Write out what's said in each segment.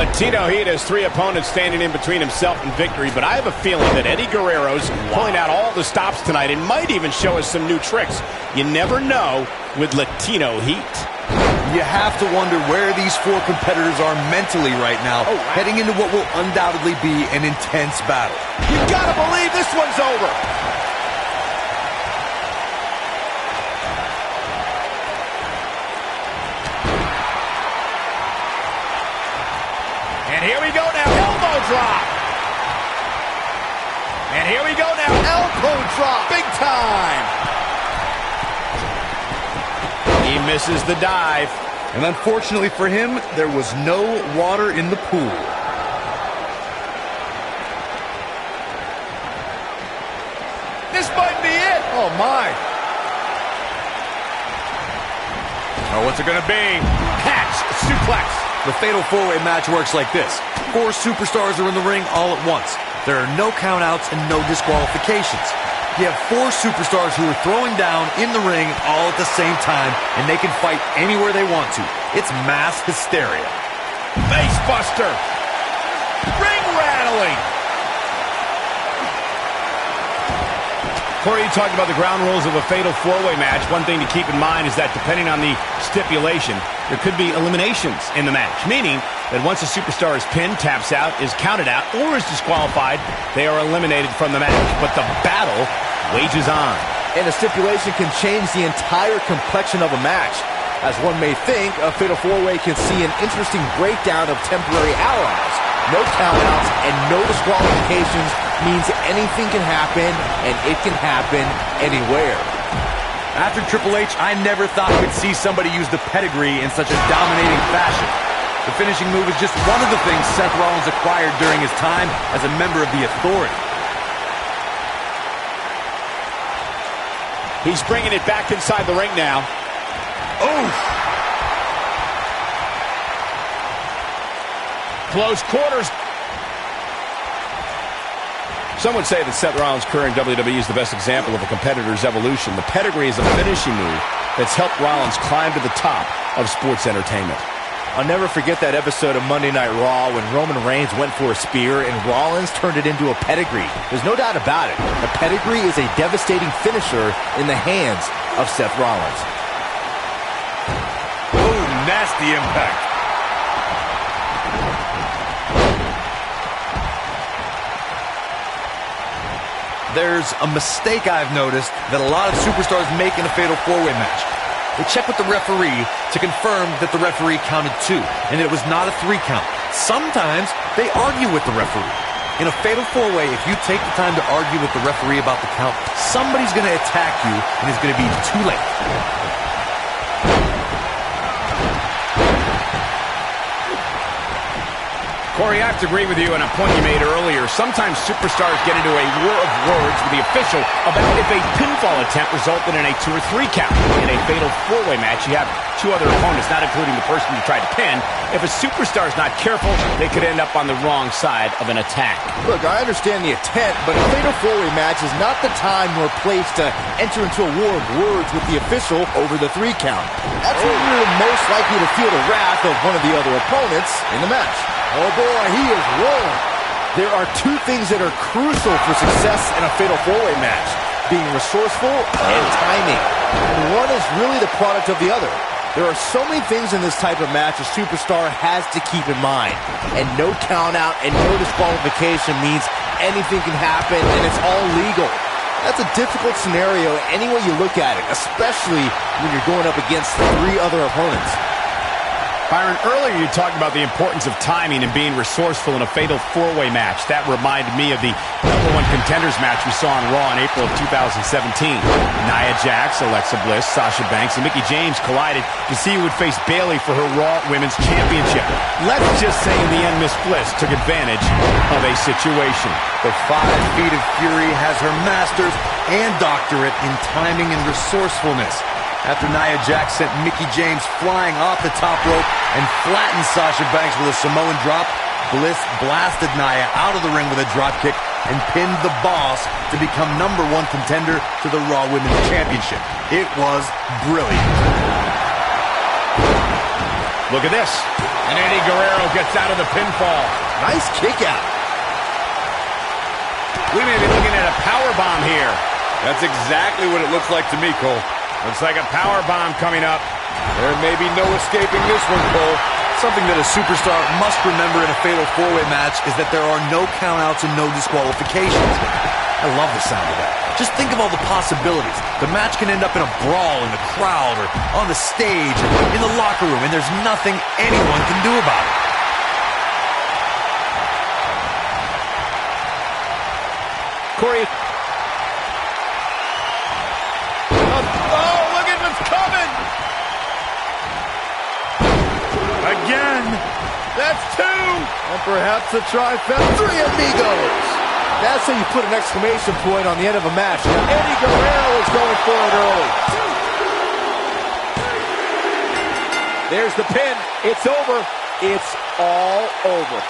Latino Heat has 3 opponents standing in between himself and victory, but I have a feeling that Eddie Guerrero's pulling out all the stops tonight and might even show us some new tricks. You never know with Latino Heat. You have to wonder where these 4 competitors are mentally right now, heading into what will undoubtedly be an intense battle. You gotta believe this one's over. And here we go now, elbow drop. And here we go now, elbow drop, big time. He misses the dive. And unfortunately for him, there was no water in the pool. This might be it. Oh, my. Oh, what's it going to be? Catch, suplex. The Fatal 4-Way match works like this. 4 superstars are in the ring all at once. There are no countouts and no disqualifications. You have 4 superstars who are throwing down in the ring all at the same time, and they can fight anywhere they want to. It's mass hysteria. Face buster. Ring rattling. Corey, you talked about the ground rules of a Fatal 4-Way match. One thing to keep in mind is that depending on the stipulation, there could be eliminations in the match, meaning that once a superstar is pinned, taps out, is counted out, or is disqualified, they are eliminated from the match. But the battle wages on. And a stipulation can change the entire complexion of a match. As one may think, a Fatal 4-Way can see an interesting breakdown of temporary allies. No countouts and no disqualifications means anything can happen, and it can happen anywhere. After Triple H, I never thought we'd see somebody use the pedigree in such a dominating fashion. The finishing move is just one of the things Seth Rollins acquired during his time as a member of the Authority. He's bringing it back inside the ring now. Oh! Close quarters. Some would say that Seth Rollins' career in WWE is the best example of a competitor's evolution. The pedigree is a finishing move that's helped Rollins climb to the top of sports entertainment. I'll never forget that episode of Monday Night Raw when Roman Reigns went for a spear and Rollins turned it into a pedigree. There's no doubt about it. A pedigree is a devastating finisher in the hands of Seth Rollins. Oh, nasty impact. There's a mistake I've noticed that a lot of superstars make in a Fatal 4-Way match. They check with the referee to confirm that the referee counted 2, and it was not a 3 count. Sometimes they argue with the referee. In a Fatal 4-Way, if you take the time to argue with the referee about the count, somebody's going to attack you, and it's going to be too late. Corey, I have to agree with you on a point you made earlier. Sometimes superstars get into a war of words with the official about if a pinfall attempt resulted in a 2 or 3 count. In a Fatal 4-Way match, you have 2 other opponents, not including the person you tried to pin. If a superstar is not careful, they could end up on the wrong side of an attack. Look, I understand the intent, but a Fatal 4-Way match is not the time nor place to enter into a war of words with the official over the 3 count. That's when you're most likely to feel the wrath of one of the other opponents in the match. Oh boy, he is rolling. There are 2 things that are crucial for success in a Fatal 4-Way match: being resourceful and timing. And one is really the product of the other. There are so many things in this type of match a superstar has to keep in mind. And no count out and no disqualification means anything can happen and it's all legal. That's a difficult scenario any way you look at it, especially when you're going up against 3 other opponents. Byron, earlier you talked about the importance of timing and being resourceful in a Fatal 4-Way match. That reminded me of the #1 contenders match we saw on Raw in April of 2017. Nia Jax, Alexa Bliss, Sasha Banks, and Mickie James collided to see who would face Bayley for her Raw Women's Championship. Let's just say in the end, Miss Bliss took advantage of a situation. The 5 Feet of Fury has her master's and doctorate in timing and resourcefulness. After Nia Jax sent Mickie James flying off the top rope and flattened Sasha Banks with a Samoan drop, Bliss blasted Nia out of the ring with a dropkick and pinned the Boss to become #1 contender to the Raw Women's Championship. It was brilliant. Look at this. And Eddie Guerrero gets out of the pinfall. Nice kick out. We may be looking at a power bomb here. That's exactly what it looks like to me, Cole. Looks like a power bomb coming up. There may be no escaping this one, Cole. Something that a superstar must remember in a fatal four-way match is that there are no countouts and no disqualifications. I love the sound of that. Just think of all the possibilities. The match can end up in a brawl in the crowd or on the stage or in the locker room, and there's nothing anyone can do about it. Corey. Oh, look at what's coming. Again. That's two. And perhaps a trifecta. Three amigos. That's how you put an exclamation point on the end of a match. Now, Eddie Guerrero is going for it early. There's the pin. It's over. It's all over.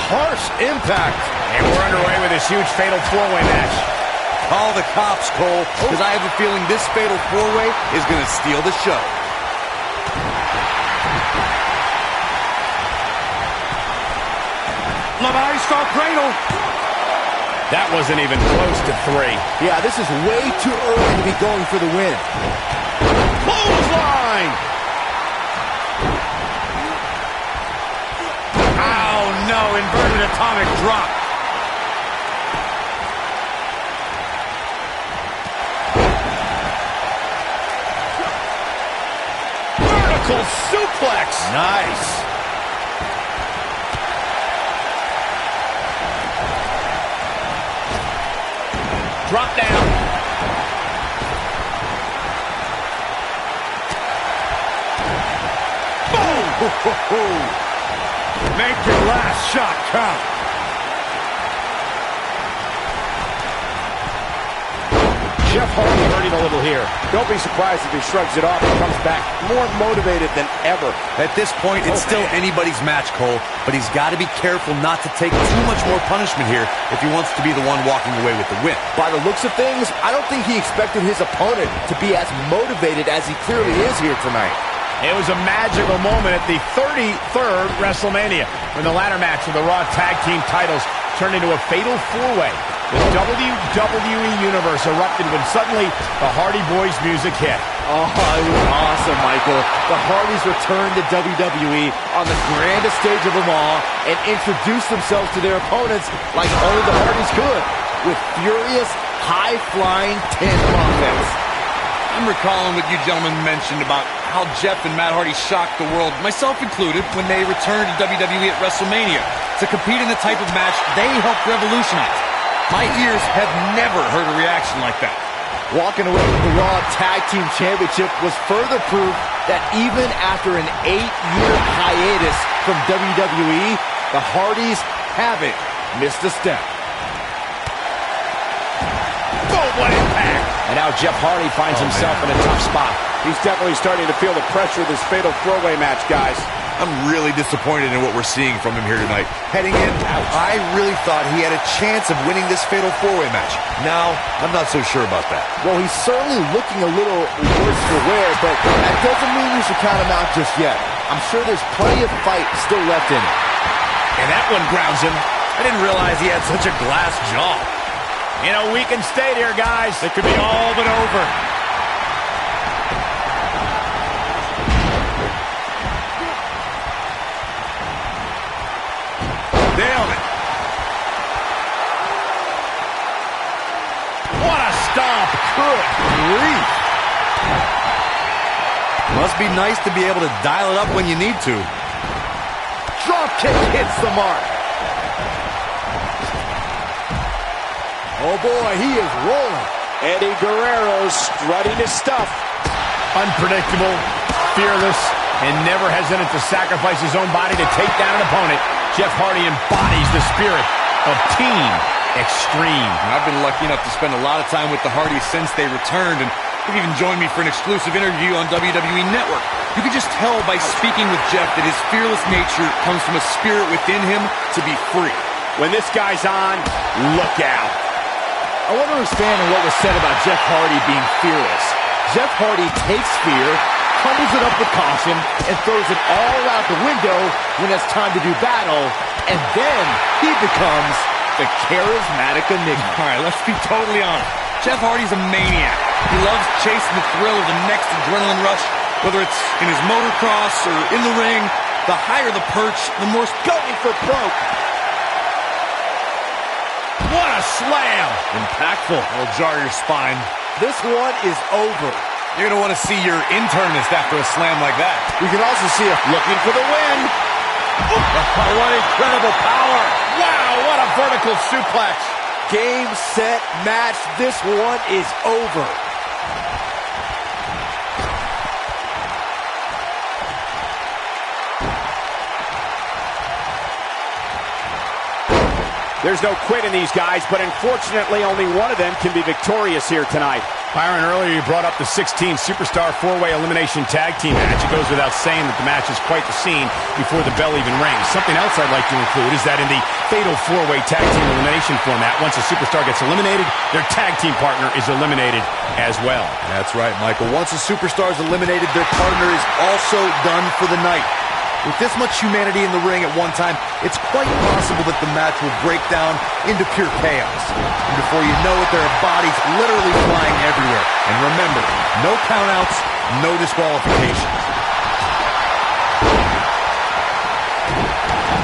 harsh impact. And we're underway with this huge fatal four-way match. Call the cops, Cole, because I have a feeling this fatal four-way is going to steal the show. Levi-style cradle. That wasn't even close to 3. Yeah, this is way too early to be going for the win. Clothesline! Oh, no, inverted atomic drop. Vertical suplex! Nice. Drop down. Boom! Make your last shot count. Jeff Hardy hurting a little here. Don't be surprised if he shrugs it off and comes back more motivated than ever. At this point, it's still anybody's match, Cole, but he's got to be careful not to take too much more punishment here if he wants to be the one walking away with the win. By the looks of things, I don't think he expected his opponent to be as motivated as he clearly is here tonight. It was a magical moment at the 33rd WrestleMania when the ladder match for the Raw Tag Team titles turned into a fatal four-way. The WWE Universe erupted when suddenly the Hardy Boys music hit. Oh, it was awesome, Michael. The Hardys returned to WWE on the grandest stage of them all and introduced themselves to their opponents like only the Hardys could, with furious, high-flying tandem offense. I'm recalling what you gentlemen mentioned about how Jeff and Matt Hardy shocked the world, myself included, when they returned to WWE at WrestleMania to compete in the type of match they helped revolutionize. My ears have never heard a reaction like that. Walking away with the Raw Tag Team Championship was further proof that even after an 8-year hiatus from WWE, the Hardys haven't missed a step. Oh, what impact! And now Jeff Hardy finds himself in a tough spot. He's definitely starting to feel the pressure of this fatal four-way match, guys. I'm really disappointed in what we're seeing from him here tonight. Heading in, I really thought he had a chance of winning this fatal four-way match. Now, I'm not so sure about that. Well, he's certainly looking a little worse for wear, but that doesn't mean you should count him out just yet. I'm sure there's plenty of fight still left in him. And that one grounds him. I didn't realize he had such a glass jaw. You know, we can stay here, guys. It could be all but over. Nailed it. What a stomp. Good grief. Must be nice to be able to dial it up when you need to. Drop kick hits the mark. Oh boy, he is rolling. Eddie Guerrero strutting his stuff. Unpredictable, fearless, and never hesitant to sacrifice his own body to take down an opponent. Jeff Hardy embodies the spirit of Team Extreme. And I've been lucky enough to spend a lot of time with the Hardys since they returned, and they've even joined me for an exclusive interview on WWE Network. You can just tell by speaking with Jeff that his fearless nature comes from a spirit within him to be free. When this guy's on, look out. I want to expand on what was said about Jeff Hardy being fearless. Jeff Hardy takes fear, crumbles it up with caution, and throws it all out the window when it's time to do battle, and then he becomes the charismatic enigma. All right, let's be totally honest. Jeff Hardy's a maniac. He loves chasing the thrill of the next adrenaline rush, whether it's in his motocross or in the ring. The higher the perch, the more Going for broke. What a slam. Impactful. it'll jar your spine. This one is over. You're going to want to see your internist after a slam like that. You can also see it Looking for the win. What incredible power. Wow, what a vertical suplex. game, set, match. This one is over. There's no quit in these guys, but unfortunately only one of them can be victorious here tonight. Byron, earlier you brought up the 16 Superstar 4-Way Elimination Tag Team match. It goes without saying that the match is quite the scene before the bell even rings. Something else I'd like to include is that in the Fatal 4-Way Tag Team Elimination format, once a Superstar gets eliminated, their tag team partner is eliminated as well. That's right, Michael. Once a Superstar is eliminated, their partner is also done for the night. With this much humanity in the ring at one time, it's quite possible that the match will break down into pure chaos. And before you know it, there are bodies literally flying everywhere. And remember, no countouts, no disqualifications.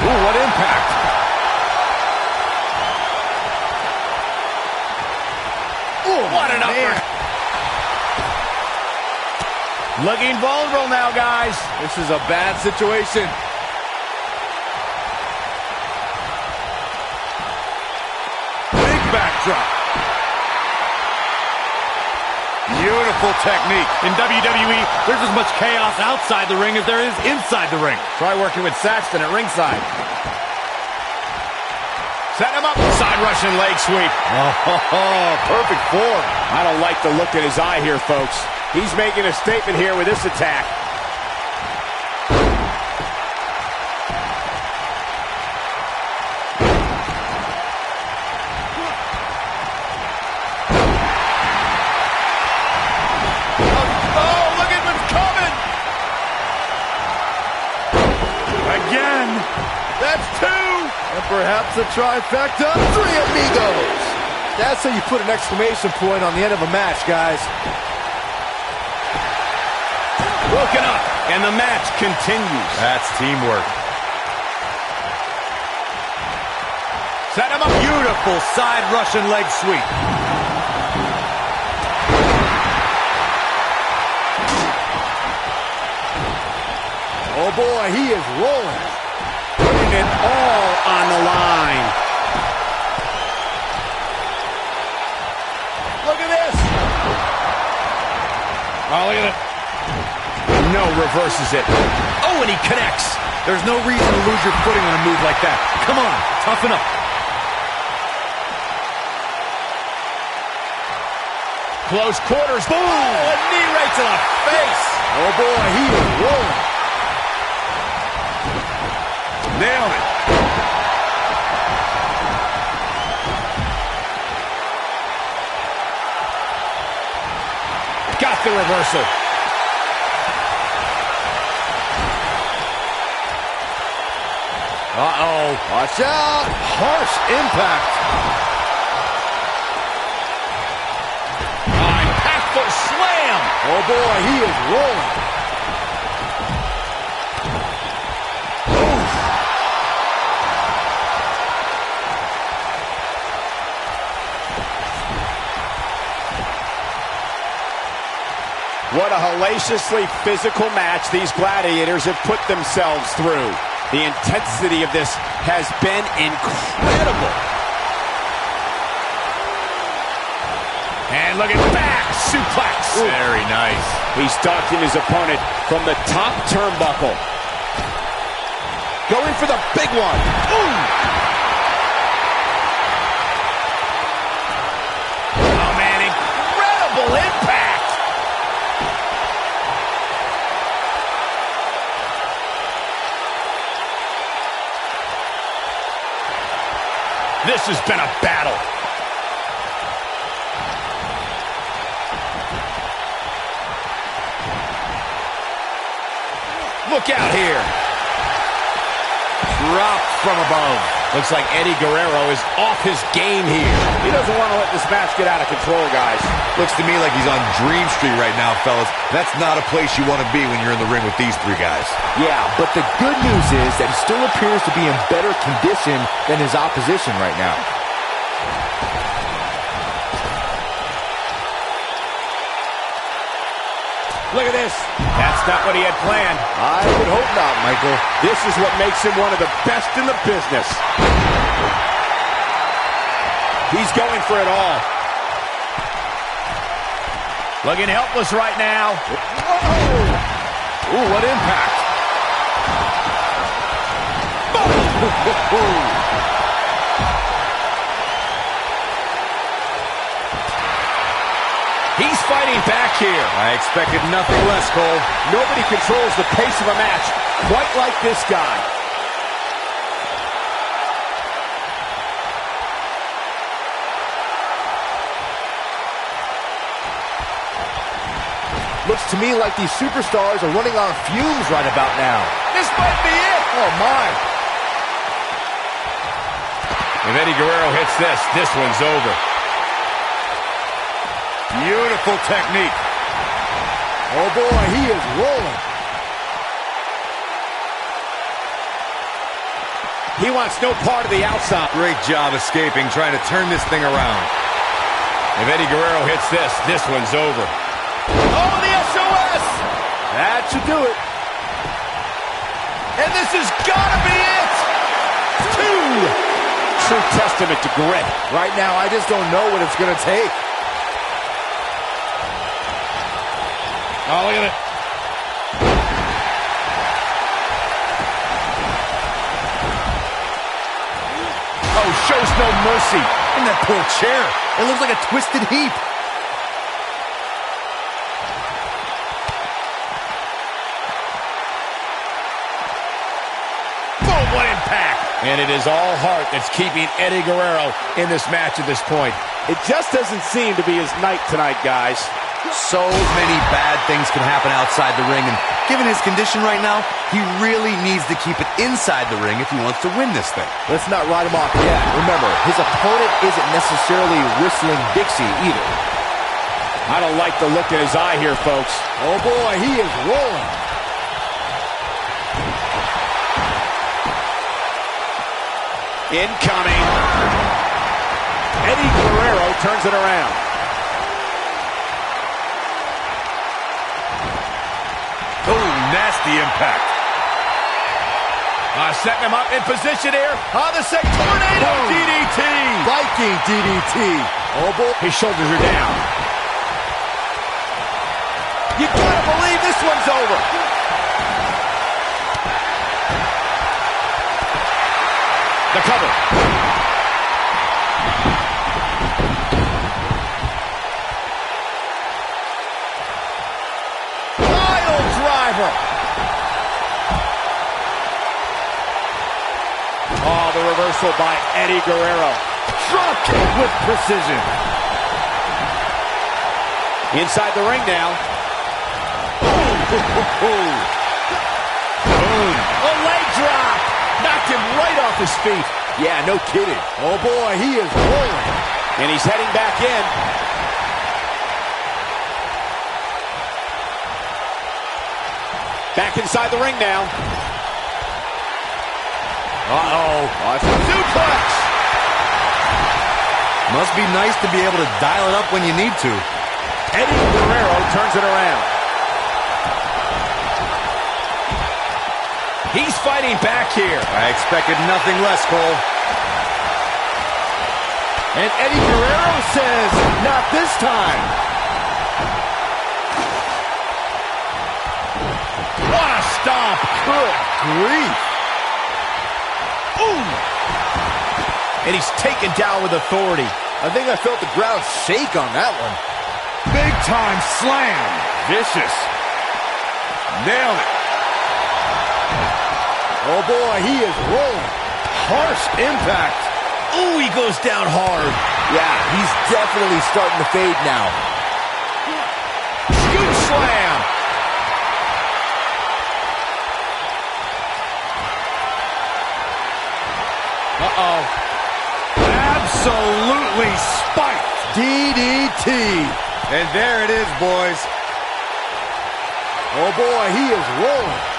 Ooh, what impact! Ooh, what an upper! Looking vulnerable now, guys. This is a bad situation. Big backdrop. Beautiful technique. In WWE, there's as much chaos outside the ring as there is inside the ring. Try working with Saxton at ringside. Set him up. Side Russian leg sweep. Oh, perfect form. I don't like the look in his eye here, folks. He's making a statement here with this attack. Oh, look at what's coming! Again! That's two! And perhaps a trifecta. Three amigos! That's how you put an exclamation point on the end of a match, guys. Broken up, and the match continues. That's teamwork. Set him up. Beautiful side Russian leg sweep. Oh boy, he is rolling. Putting it all on the line. Look at this. Oh, look at it. No, reverses it. Oh, and he connects. There's no reason to lose your footing on a move like that. Come on, toughen up. Close quarters. Boom! Oh, a knee right to the face. Oh boy, he is rolling. Nailed it. Got the reversal. Uh-oh. Watch out. Harsh impact. Impactful slam. Oh boy, he is rolling. What a hellaciously physical match these gladiators have put themselves through. The intensity of this has been incredible. And look at back suplex. Ooh. Very nice. He's stalking his opponent from the top turnbuckle. Going for the big one. Ooh. Oh, man, incredible impact. This has been a battle. Look out here. Dropped from above. Looks like Eddie Guerrero is off his game here. He doesn't want to let this match get out of control, guys. Looks to me like he's on Dream Street right now, fellas. That's not a place you want to be when you're in the ring with these three guys. Yeah, but the good news is that he still appears to be in better condition than his opposition right now. Look at this. That's not what he had planned. I would hope not, Michael. This is what makes him one of the best in the business. He's going for it all. Looking helpless right now. Whoa! Ooh, what impact. He's here. I expected nothing less, Cole. Nobody controls the pace of a match quite like this guy. Looks to me like these superstars are running on fumes right about now. This might be it. Oh, my. If Eddie Guerrero hits this one's over. Beautiful technique. Oh, boy, he is rolling. He wants no part of the outside. Great job escaping, trying to turn this thing around. If Eddie Guerrero hits this one's over. Oh, the SOS! That should do it. And this has got to be it! 2! True testament to grit. Right now, I just don't know what it's going to take. Oh, look at it. Oh, shows no mercy. And that poor chair. It looks like a twisted heap. Boom, what impact. And it is all heart that's keeping Eddie Guerrero in this match at this point. It just doesn't seem to be his night tonight, guys. So many bad things can happen outside the ring, and given his condition right now, he really needs to keep it inside the ring if he wants to win this thing. Let's not write him off yet. Remember, his opponent isn't necessarily whistling Dixie either. I don't like the look in his eye here, folks. Oh, boy, he is rolling. Incoming. Eddie Guerrero turns it around. Oh, nasty impact. Setting him up in position here. The tornado DDT. Viking DDT. Oh, boy. His shoulders are down. You gotta believe this one's over. The cover. Pile driver. Oh, the reversal by Eddie Guerrero. Drop kick with precision. Inside the ring now. Boom. A leg drop. Knocked him right off his feet. Yeah, no kidding. Oh, boy, he is rolling. And he's heading back in. Back inside the ring now. Uh-oh. Suplex. Must be nice to be able to dial it up when you need to. Eddie Guerrero turns it around. He's fighting back here. I expected nothing less, Cole. And Eddie Guerrero says, not this time. What a stomp. Good grief. Ooh. And he's taken down with authority. I think I felt the ground shake on that one. Big time slam. Vicious. Nailed it. Oh, boy, he is rolling. Harsh impact. Ooh, he goes down hard. Yeah, he's definitely starting to fade now. Scoop slam. Uh-oh. Absolutely spiked. DDT. And there it is, boys. Oh, boy, he is rolling.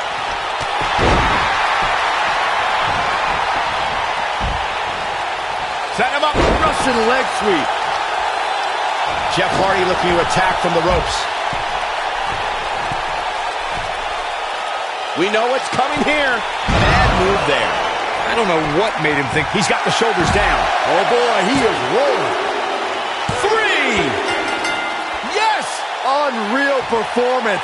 Set him up. Russian leg sweep. Jeff Hardy looking to attack from the ropes. We know what's coming here. Bad move there. I don't know what made him think He's got the shoulders down. Oh, boy, he is rolling. 3. Yes. Unreal performance.